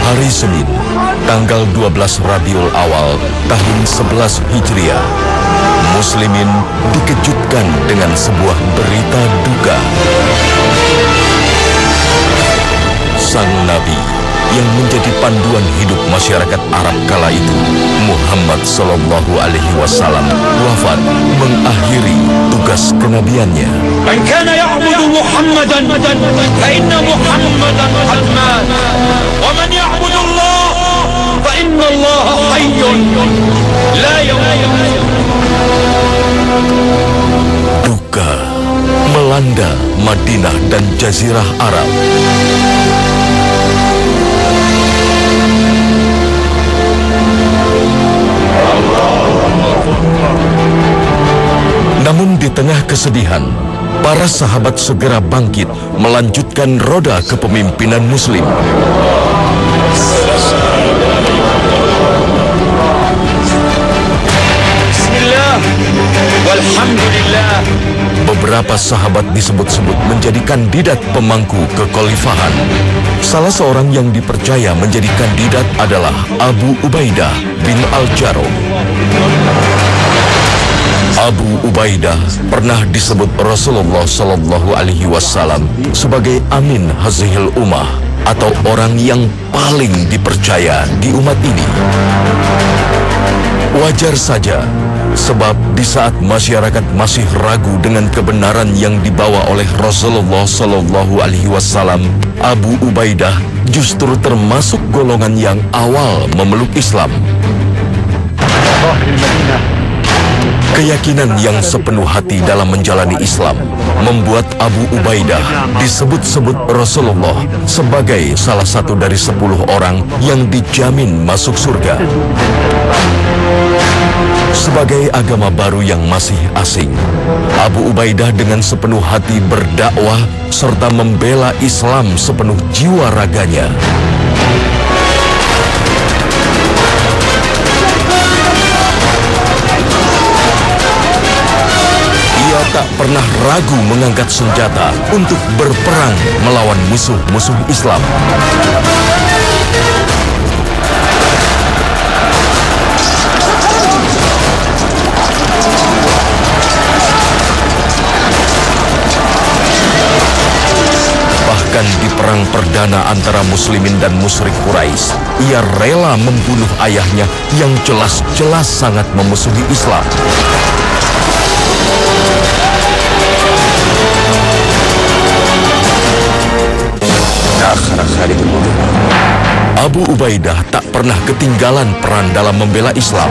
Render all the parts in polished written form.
Hari Senin, tanggal 12 Rabiul Awal tahun 11 Hijriah, Muslimin dikejutkan dengan sebuah berita duka. Sang Nabi yang menjadi panduan hidup masyarakat Arab kala itu, Muhammad Sallallahu Alaihi Wasallam, wafat mengakhiri tugas kenabiannya. Man kana ya'budu Muhammadan fa inna Muhammadan qad mat wa man ya'budu Allah fa inna Allah hayyun la yamut. Duka melanda Madinah dan Jazirah Arab. Namun di tengah kesedihan, para sahabat segera bangkit melanjutkan roda kepemimpinan Muslim. Bismillah walhamdulillah. Beberapa sahabat disebut-sebut menjadi kandidat pemangku kekhalifahan. Salah seorang yang dipercaya menjadi kandidat adalah Abu Ubaidah bin Al-Jarrah. Abu Ubaidah pernah disebut Rasulullah Sallallahu Alaihi Wasallam sebagai Amin Hazihil Ummah, atau orang yang paling dipercaya di umat ini. Wajar saja, sebab di saat masyarakat masih ragu dengan kebenaran yang dibawa oleh Rasulullah Sallallahu Alaihi Wasallam, Abu Ubaidah justru termasuk golongan yang awal memeluk Islam. Keyakinan yang sepenuh hati dalam menjalani Islam membuat Abu Ubaidah disebut-sebut Rasulullah sebagai salah satu dari 10 orang yang dijamin masuk surga. Sebagai agama baru yang masih asing, Abu Ubaidah dengan sepenuh hati berdakwah serta membela Islam sepenuh jiwa raganya. Ia tak pernah ragu mengangkat senjata untuk berperang melawan musuh-musuh Islam. Bahkan di perang perdana antara Muslimin dan musyrik Quraisy, ia rela membunuh ayahnya yang jelas-jelas sangat memusuhi Islam. Abu Ubaidah tak pernah ketinggalan peran dalam membela Islam.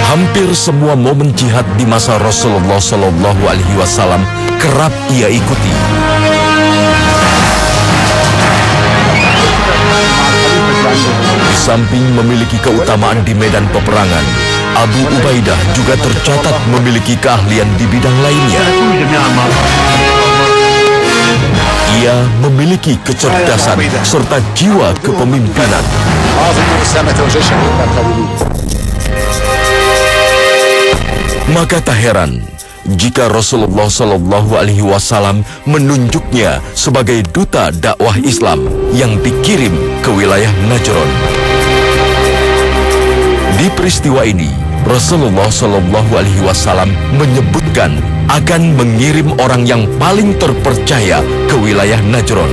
Hampir semua momen jihad di masa Rasulullah Sallallahu Alaihi Wasallam kerap ia ikuti. Di samping memiliki keutamaan di medan peperangan, Abu Ubaidah juga tercatat memiliki keahlian di bidang lainnya. Ia memiliki kecerdasan serta jiwa kepemimpinan. Maka tak heran jika Rasulullah Sallallahu Alaihi Wasallam menunjuknya sebagai duta dakwah Islam yang dikirim ke wilayah Najran. Di peristiwa ini, Rasulullah Sallallahu Alaihi Wasallam menyebutkan akan mengirim orang yang paling terpercaya ke wilayah Najran.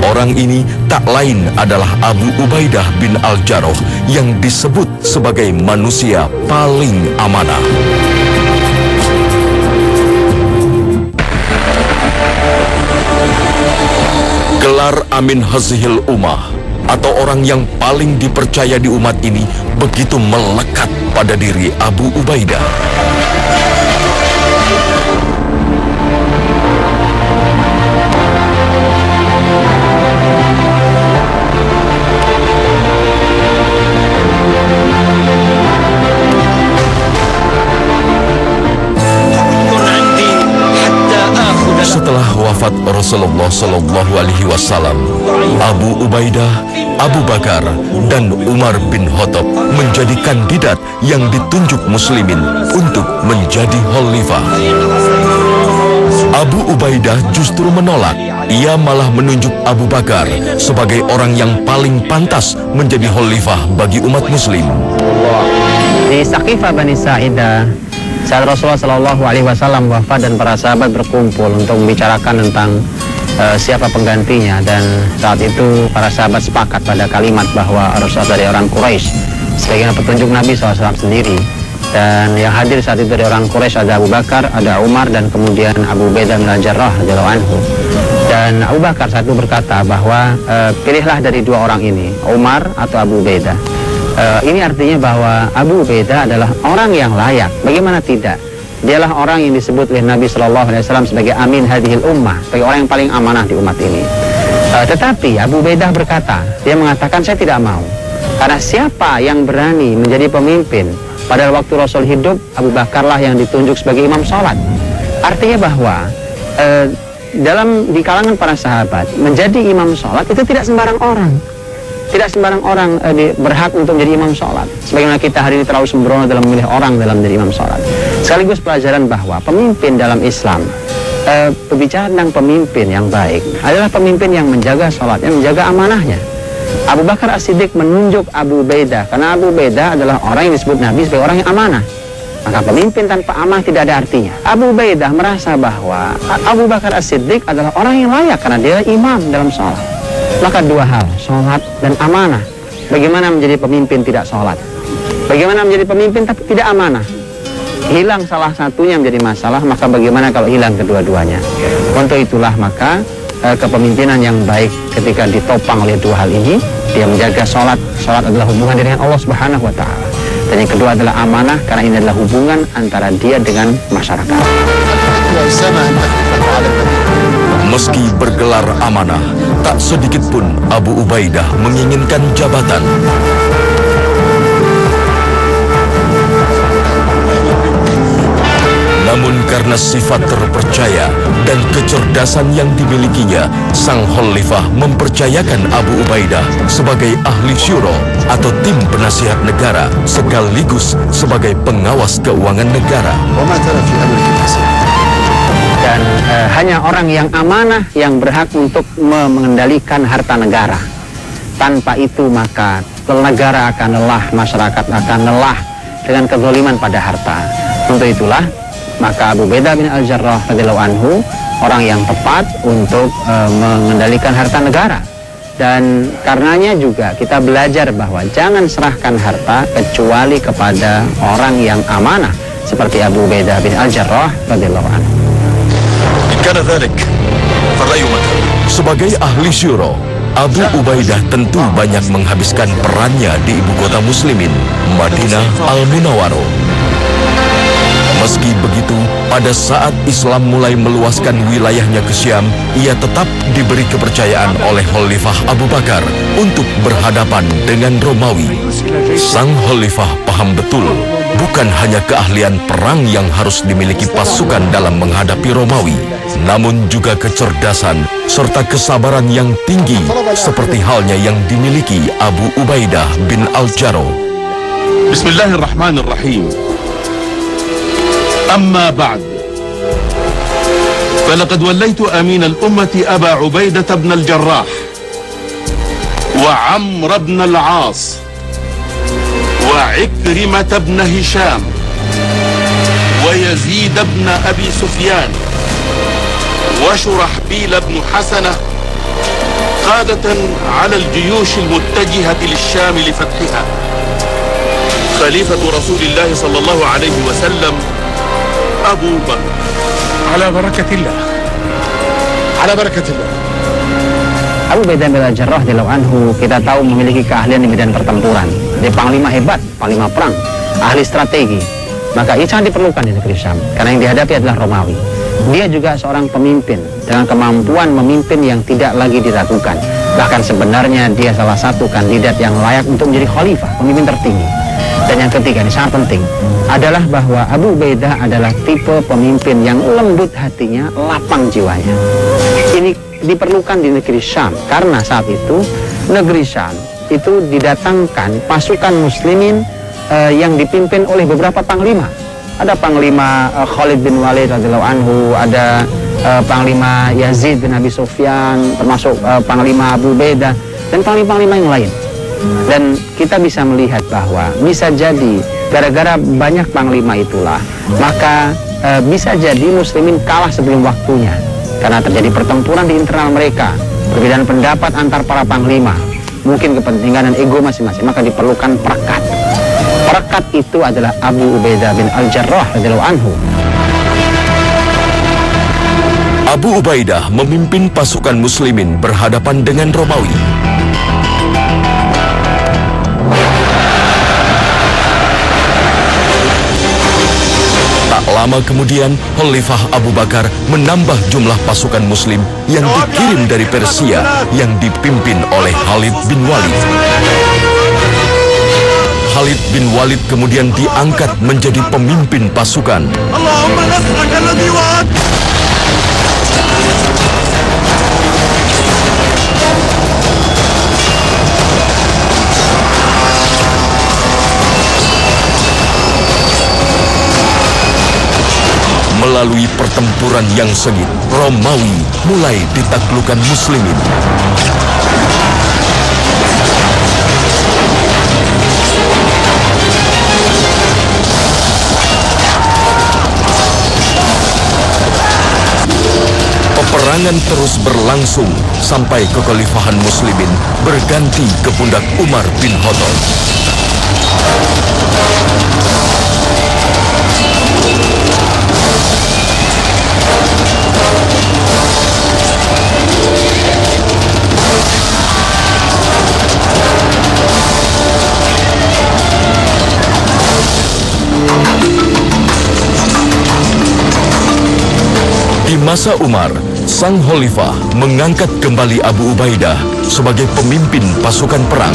Orang ini tak lain adalah Abu Ubaidah bin Al-Jarrah yang disebut sebagai manusia paling amanah. Gelar Amin Hazihil Ummah atau orang yang paling dipercaya di umat ini begitu melekat pada diri Abu Ubaidah. Setelah wafat Rasulullah Sallallahu Alaihi Wasallam, Abu Ubaidah, Abu Bakar, dan Umar bin Khattab menjadi kandidat yang ditunjuk Muslimin untuk menjadi khalifah. Abu Ubaidah justru menolak. Ia malah menunjuk Abu Bakar sebagai orang yang paling pantas menjadi khalifah bagi umat muslim. Di Saqifah Bani Sa'idah, saat Rasulullah Shallallahu Alaihi Wasallam wafat dan para sahabat berkumpul untuk membicarakan tentang siapa penggantinya, dan saat itu para sahabat sepakat pada kalimat bahwa harus dari orang Quraisy, sebagaimana petunjuk Nabi SAW sendiri. Dan yang hadir saat itu dari orang Quraisy ada Abu Bakar, ada Umar, dan kemudian Abu Ubaidah bin Al-Jarrah radhiyallahu anhu. Dan Abu Bakar saat itu berkata bahwa pilihlah dari dua orang ini, Umar atau Abu Ubaidah. Ini artinya bahwa Abu Ubaidah adalah orang yang layak. Bagaimana tidak? Dialah orang yang disebut oleh Nabi SAW sebagai amin hadhil ummah, sebagai orang yang paling amanah di umat ini. Tetapi Abu Ubaidah berkata, dia mengatakan saya tidak mau. Karena siapa yang berani menjadi pemimpin pada waktu Rasul hidup, Abu Bakarlah yang ditunjuk sebagai imam sholat. Artinya bahwa di kalangan para sahabat menjadi imam sholat itu tidak sembarang orang. Tidak sembarang orang berhak untuk menjadi imam sholat. Sebagaimana kita hari ini terlalu sembrono dalam memilih orang dalam menjadi imam sholat. Sekaligus pelajaran bahwa pemimpin dalam Islam, berbicara tentang pemimpin yang baik adalah pemimpin yang menjaga sholatnya, menjaga amanahnya. Abu Bakar As-Siddiq menunjuk Abu Ubaidah karena Abu Ubaidah adalah orang yang disebut Nabi sebagai orang yang amanah. Maka pemimpin tanpa amanah tidak ada artinya. Abu Ubaidah merasa bahwa Abu Bakar As-Siddiq adalah orang yang layak karena dia imam dalam sholat. Maka dua hal, sholat dan amanah. Bagaimana menjadi pemimpin tidak sholat? Bagaimana menjadi pemimpin tapi tidak amanah? Hilang salah satunya menjadi masalah, maka bagaimana kalau hilang kedua-duanya? Untuk itulah maka kepemimpinan yang baik ketika ditopang oleh dua hal ini, dia menjaga sholat. Sholat adalah hubungan dengan Allah Subhanahu wa Ta'ala. Dan yang kedua adalah amanah, karena ini adalah hubungan antara dia dengan masyarakat. Meski bergelar amanah, tak sedikit pun Abu Ubaidah menginginkan jabatan. Namun karena sifat terpercaya dan kecerdasan yang dimilikinya, sang khalifah mempercayakan Abu Ubaidah sebagai ahli syuro atau tim penasihat negara sekaligus sebagai pengawas keuangan negara. Dan hanya orang yang amanah yang berhak untuk mengendalikan harta negara. Tanpa itu maka negara akan lelah, masyarakat akan lelah dengan kezaliman pada harta. Untuk itulah maka Abu Ubaidah bin Al-Jarrah radhiyallahu anhu orang yang tepat untuk mengendalikan harta negara. Dan karenanya juga kita belajar bahwa jangan serahkan harta kecuali kepada orang yang amanah seperti Abu Ubaidah bin Al-Jarrah radhiyallahu anhu. Sebagai ahli syuro, Abu Ubaidah tentu banyak menghabiskan perannya di ibu kota muslimin, Madinah Al-Munawwaroh. Meski begitu, pada saat Islam mulai meluaskan wilayahnya ke Syam, ia tetap diberi kepercayaan oleh Khalifah Abu Bakar untuk berhadapan dengan Romawi. Sang Khalifah paham betul, bukan hanya keahlian perang yang harus dimiliki pasukan dalam menghadapi Romawi, namun juga kecerdasan serta kesabaran yang tinggi seperti halnya yang dimiliki Abu Ubaidah bin Al-Jarrah. Bismillahirrahmanirrahim. أما بعد فلقد وليت أمين الأمة أبا عبيدة بن الجراح وعمر بن العاص وعكرمة بن هشام ويزيد بن أبي سفيان وشرحبيل بن حسنة قادة على الجيوش المتجهة للشام لفتحها. خليفة رسول الله صلى الله عليه وسلم Abu Bakar. Ala barakatillah. Ala barakatillah. Abu Ubaidah bin Al-Jarrah radhiyallahu anhu kita tahu memiliki keahlian di bidang pertempuran. Dia panglima hebat, panglima perang, ahli strategi. Maka ini sangat diperlukan di negeri Syam karena yang dihadapi adalah Romawi. Dia juga seorang pemimpin dengan kemampuan memimpin yang tidak lagi diragukan. Bahkan sebenarnya dia salah satu kandidat yang layak untuk menjadi khalifah, pemimpin tertinggi. Dan yang ketiga, ini sangat penting, adalah bahwa Abu Ubaidah adalah tipe pemimpin yang lembut hatinya, lapang jiwanya. Ini diperlukan di negeri Syam, karena saat itu negeri Syam itu didatangkan pasukan muslimin yang dipimpin oleh beberapa panglima. Ada panglima Khalid bin Walid radhiyallahu anhu, ada Panglima Yazid bin Abi Sufyan, termasuk Panglima Abu Ubaidah dan panglima-panglima yang lain. Dan kita bisa melihat bahwa bisa jadi gara-gara banyak panglima itulah, maka bisa jadi muslimin kalah sebelum waktunya karena terjadi pertempuran di internal mereka, perbedaan pendapat antar para panglima, mungkin kepentingan dan ego masing-masing, maka diperlukan perekat. Perekat itu adalah Abu Ubaidah bin Al-Jarrah radhiyallahu anhu. Abu Ubaidah memimpin pasukan muslimin berhadapan dengan Romawi. Tak lama kemudian, Khalifah Abu Bakar menambah jumlah pasukan muslim yang dikirim dari Persia yang dipimpin oleh Khalid bin Walid. Khalid bin Walid kemudian diangkat menjadi pemimpin pasukan. Allahumma nasraka alladhi wa'ad. Melalui pertempuran yang sengit, Romawi mulai ditaklukkan muslimin. Peperangan terus berlangsung sampai kekhalifahan muslimin berganti ke pundak Umar bin Khattab. Di masa Umar, sang khalifah mengangkat kembali Abu Ubaidah sebagai pemimpin pasukan perang.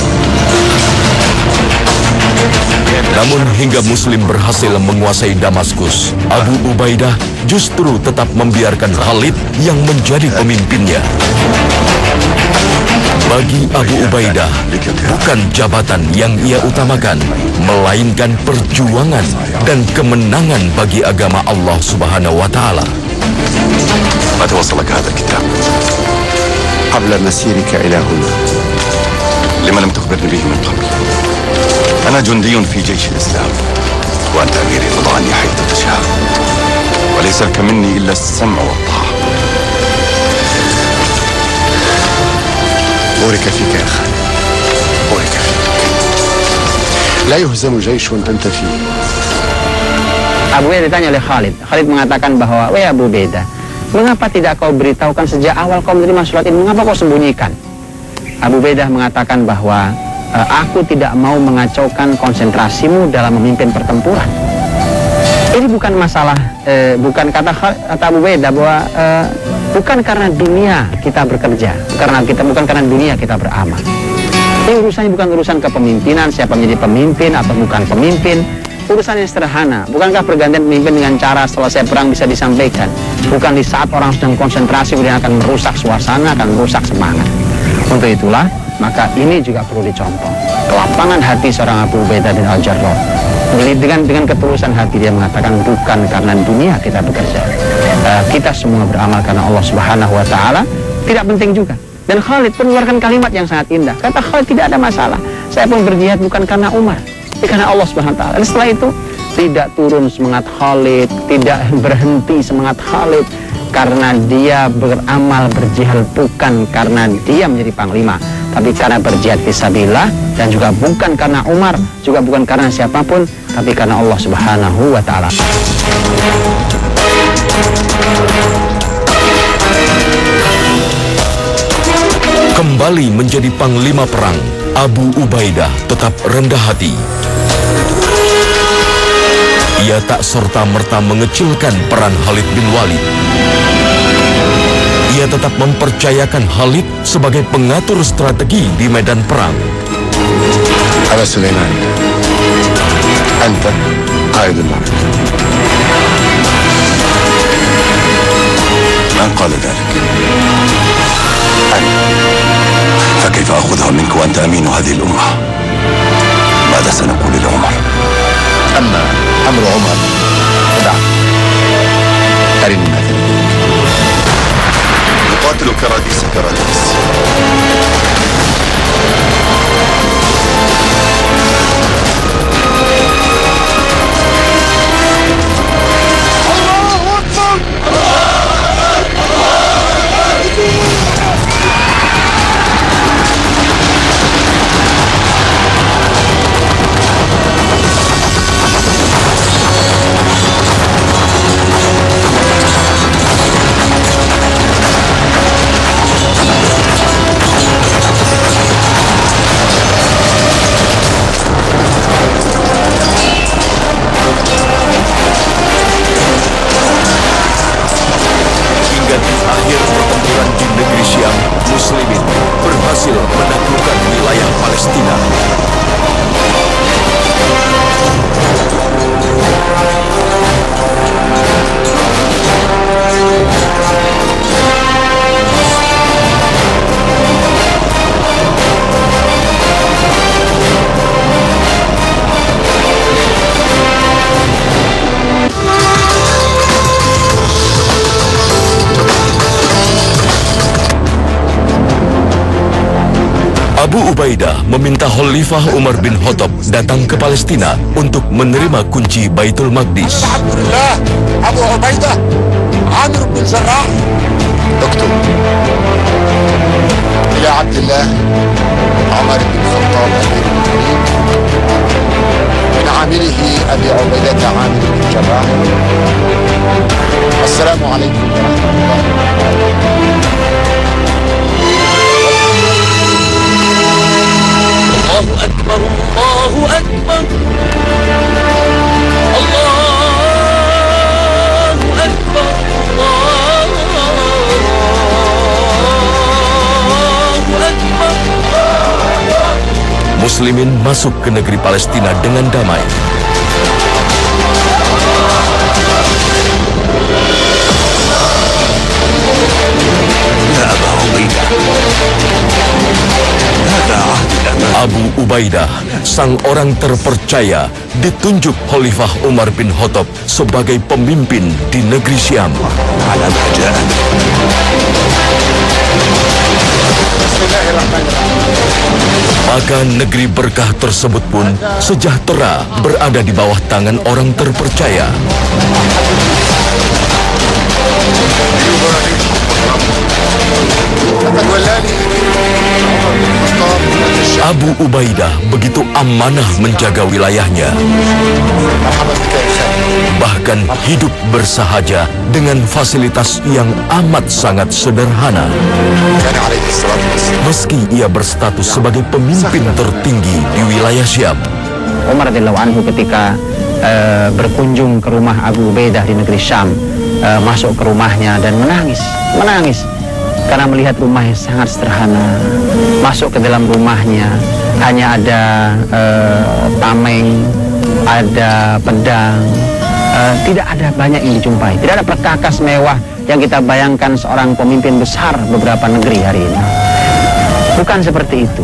Namun hingga muslim berhasil menguasai Damaskus, Abu Ubaidah justru tetap membiarkan Khalid yang menjadi pemimpinnya. Bagi Abu Ubaidah, bukan jabatan yang ia utamakan, melainkan perjuangan dan kemenangan bagi agama Allah Subhanahu wa Ta'ala. متى وصلك هذا الكتاب؟ قبل مسيرك إلى هنا. لما لم تخبرني به من قبل؟ أنا جندي في جيش الإسلام، وأنت أميري فضعني حيث تشاء، وليس لك مني إلا السمع والطاعة. بورك فيك يا خالد، بورك فيك. لا يهزم جيش أنت فيه. Abu Ubaidah ditanya oleh Khalid. Khalid mengatakan bahwa, "Wahai Abu Ubaidah, mengapa tidak kau beritahukan sejak awal kau menerima surat ini? Mengapa kau sembunyikan?" Abu Ubaidah mengatakan bahwa, "Aku tidak mau mengacaukan konsentrasimu dalam memimpin pertempuran." Ini bukan masalah, bukan kata Abu Ubaidah bahwa bukan karena dunia kita bekerja, bukan karena dunia kita beramal. Ini urusannya bukan urusan kepemimpinan, siapa menjadi pemimpin atau bukan pemimpin. Urusan yang sederhana. Bukankah pergantian pemimpin dengan cara selesai perang bisa disampaikan? Bukan di saat orang sedang konsentrasi kemudian akan merusak suasana, akan merusak semangat. Untuk itulah, maka ini juga perlu dicontoh. Kelapangan hati seorang Abu Ubaidah bin Al-Jarrah. Dengan ketulusan hati dia mengatakan, bukan karena dunia kita bekerja. Kita semua beramal karena Allah Subhanahu wa Ta'ala. Tidak penting juga. Dan Khalid pun mengeluarkan kalimat yang sangat indah. Kata Khalid, tidak ada masalah. Saya pun berjihad bukan karena Umar, tapi karena Allah Subhanahu wa Ta'ala. Dan setelah itu tidak turun semangat Khalid, tidak berhenti semangat Khalid karena dia beramal berjihad bukan karena dia menjadi panglima, tapi karena berjihad fisabilillah, dan juga bukan karena Umar, juga bukan karena siapapun, tapi karena Allah Subhanahu wa Ta'ala. Kembali menjadi panglima perang, Abu Ubaidah tetap rendah hati. Ia tak serta-merta mengecilkan peran Khalid bin Walid. Ia tetap mempercayakan Khalid sebagai pengatur strategi di medan perang. أبا سليمان، أنت قائد المعركة. من قال ذلك؟ أنا. فكيف أخذها منك وأنت أمين هذه الأمة؟ ماذا سنقول لعمر؟ أما أمر عمر فدع، أرني ماذا لديك. سأقاتل كراديس كراديس. Hingga di akhir pertempuran di negeri Syam, Muslimin berhasil menaklukkan wilayah Palestina. Abu Ubaidah meminta Khalifah Umar bin Khattab datang ke Palestina untuk menerima kunci Baitul Maqdis. عبد الله أبو عبيدة عامر بن الجراح. اكتب إلى عبد الله عمر بن الخطاب أمير المؤمنين من عامله أبي عبيدة عامر بن الجراح. السلام عليكم ورحمة الله. الله أكبر الله أكبر الله أكبر الله أكبر. Muslimin masuk ke negeri Palestina dengan damai. Abu Ubaidah, sang orang terpercaya, ditunjuk Khalifah Umar bin Khattab sebagai pemimpin di negeri Syam. Maka negeri berkah tersebut pun sejahtera berada di bawah tangan orang terpercaya. Abu Ubaidah begitu amanah menjaga wilayahnya, bahkan hidup bersahaja dengan fasilitas yang amat sangat sederhana. Meski ia berstatus sebagai pemimpin tertinggi di wilayah Syam. Umar radhiyallahu anhu ketika berkunjung ke rumah Abu Ubaidah di negeri Syam, masuk ke rumahnya dan menangis karena melihat rumahnya sangat sederhana. Masuk ke dalam rumahnya hanya ada tameng, ada pedang, tidak ada banyak yang dijumpai, tidak ada perkakas mewah yang kita bayangkan seorang pemimpin besar beberapa negeri hari ini. Bukan seperti itu.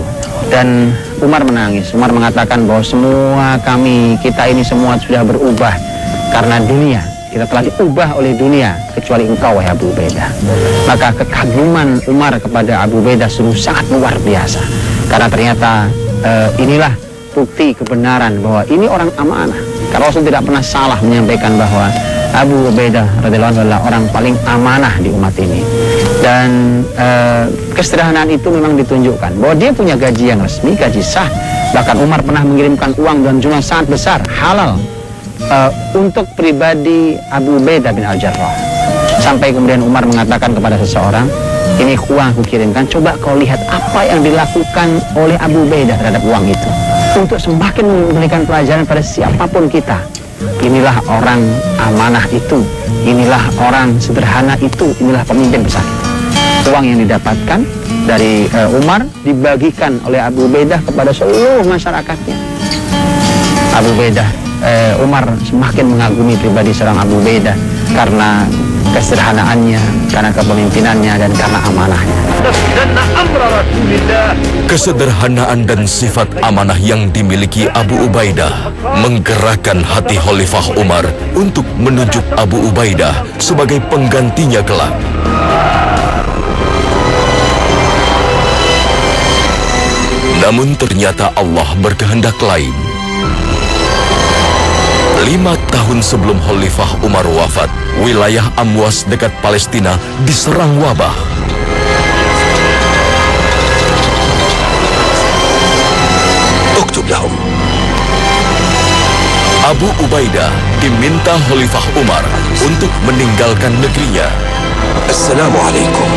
Dan Umar menangis. Umar mengatakan bahwa kita ini semua sudah berubah karena dunia. Kita telah diubah oleh dunia, kecuali engkau, wahai Abu Ubaidah. Maka kekaguman Umar kepada Abu Ubaidah sungguh sangat luar biasa. Karena ternyata inilah bukti kebenaran bahwa ini orang amanah. Karena Rasul tidak pernah salah menyampaikan bahwa Abu Ubaidah radhiyallahu anhu adalah orang paling amanah di umat ini. Dan kesederhanaan itu memang ditunjukkan bahwa dia punya gaji yang resmi, gaji sah. Bahkan Umar pernah mengirimkan uang dalam jumlah sangat besar, halal, untuk pribadi Abu Ubaidah bin Al-Jarrah. Sampai kemudian Umar mengatakan kepada seseorang, ini uang aku kirimkan, coba kau lihat apa yang dilakukan oleh Abu Ubaidah terhadap uang itu, untuk semakin memberikan pelajaran pada siapapun kita. Inilah orang amanah itu, inilah orang sederhana itu, inilah pemimpin besar itu. Uang yang didapatkan dari Umar dibagikan oleh Abu Ubaidah kepada seluruh masyarakatnya. Abu Ubaidah, Umar semakin mengagumi pribadi seorang Abu Ubaidah karena kesederhanaannya, karena kepemimpinannya, dan karena amanahnya. Kesederhanaan dan sifat amanah yang dimiliki Abu Ubaidah menggerakkan hati Khalifah Umar untuk menunjuk Abu Ubaidah sebagai penggantinya kelak. Namun ternyata Allah berkehendak lain. 5 tahun sebelum Khalifah Umar wafat, wilayah Amwas dekat Palestina diserang wabah. اكتب لهم. Abu Ubaidah diminta Khalifah Umar untuk meninggalkan negerinya. السلام عليكم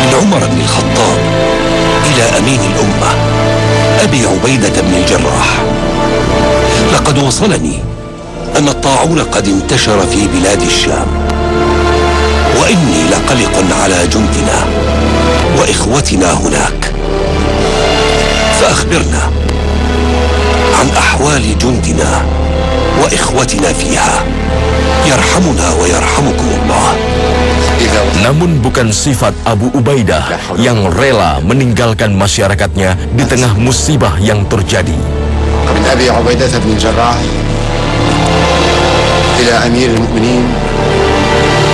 من عمر بن الخطاب إلى أمين الأمة أبي عبيدة بن الجراح. لقد وصلني أن الطاعون قد انتشر في بلاد الشام، وإني لقلق على جندنا وإخوتنا هناك، فأخبرنا عن أحوال جندنا وإخوتنا فيها، يرحمنا ويرحمكم الله. Namun bukan sifat Abu Ubaidah yang rela meninggalkan masyarakatnya di tengah musibah yang terjadi. من أبي عبيدة بن الجراح إلى أمير المؤمنين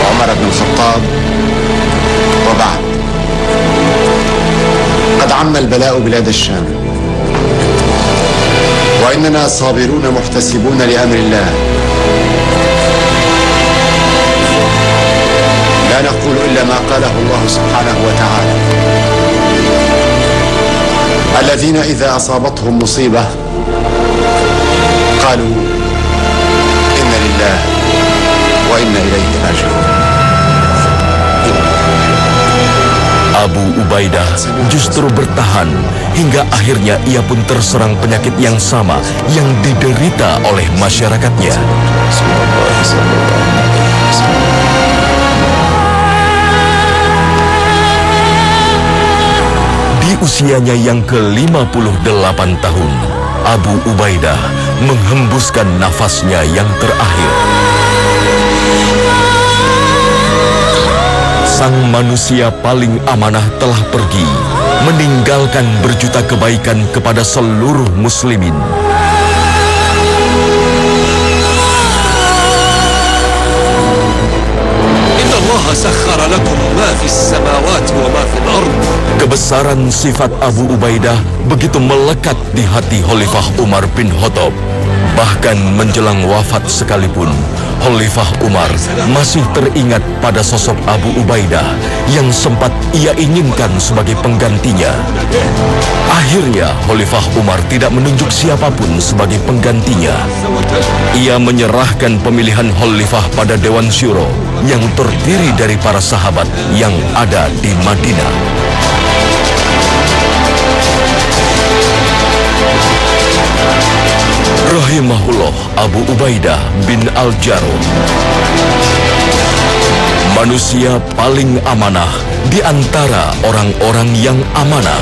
عمر بن الخطاب وبعد. قد عم البلاء بلاد الشام، وإننا صابرون محتسبون لأمر الله، لا نقول إلا ما قاله الله سبحانه وتعالى: الذين إذا أصابتهم مصيبة قالوا إنا لله وإنا إليه راجعون. Abu Ubaidah justru bertahan hingga akhirnya ia pun terserang penyakit yang sama yang diderita oleh masyarakatnya. Di usianya yang ke-58 tahun, Abu Ubaidah menghembuskan nafasnya yang terakhir. Sang manusia paling amanah telah pergi, meninggalkan berjuta kebaikan kepada seluruh muslimin. إن الله سخر لكم ما في السماوات وما في الأرض. Kebesaran sifat Abu Ubaidah begitu melekat di hati Khalifah Umar bin Khattab. Bahkan menjelang wafat sekalipun, Khalifah Umar masih teringat pada sosok Abu Ubaidah yang sempat ia inginkan sebagai penggantinya. Akhirnya Khalifah Umar tidak menunjuk siapapun sebagai penggantinya. Ia menyerahkan pemilihan Khalifah pada Dewan Syuro yang terdiri dari para sahabat yang ada di Madinah. Rahimahullah Abu Ubaidah bin Al-Jarrah, manusia paling amanah di antara orang-orang yang amanah.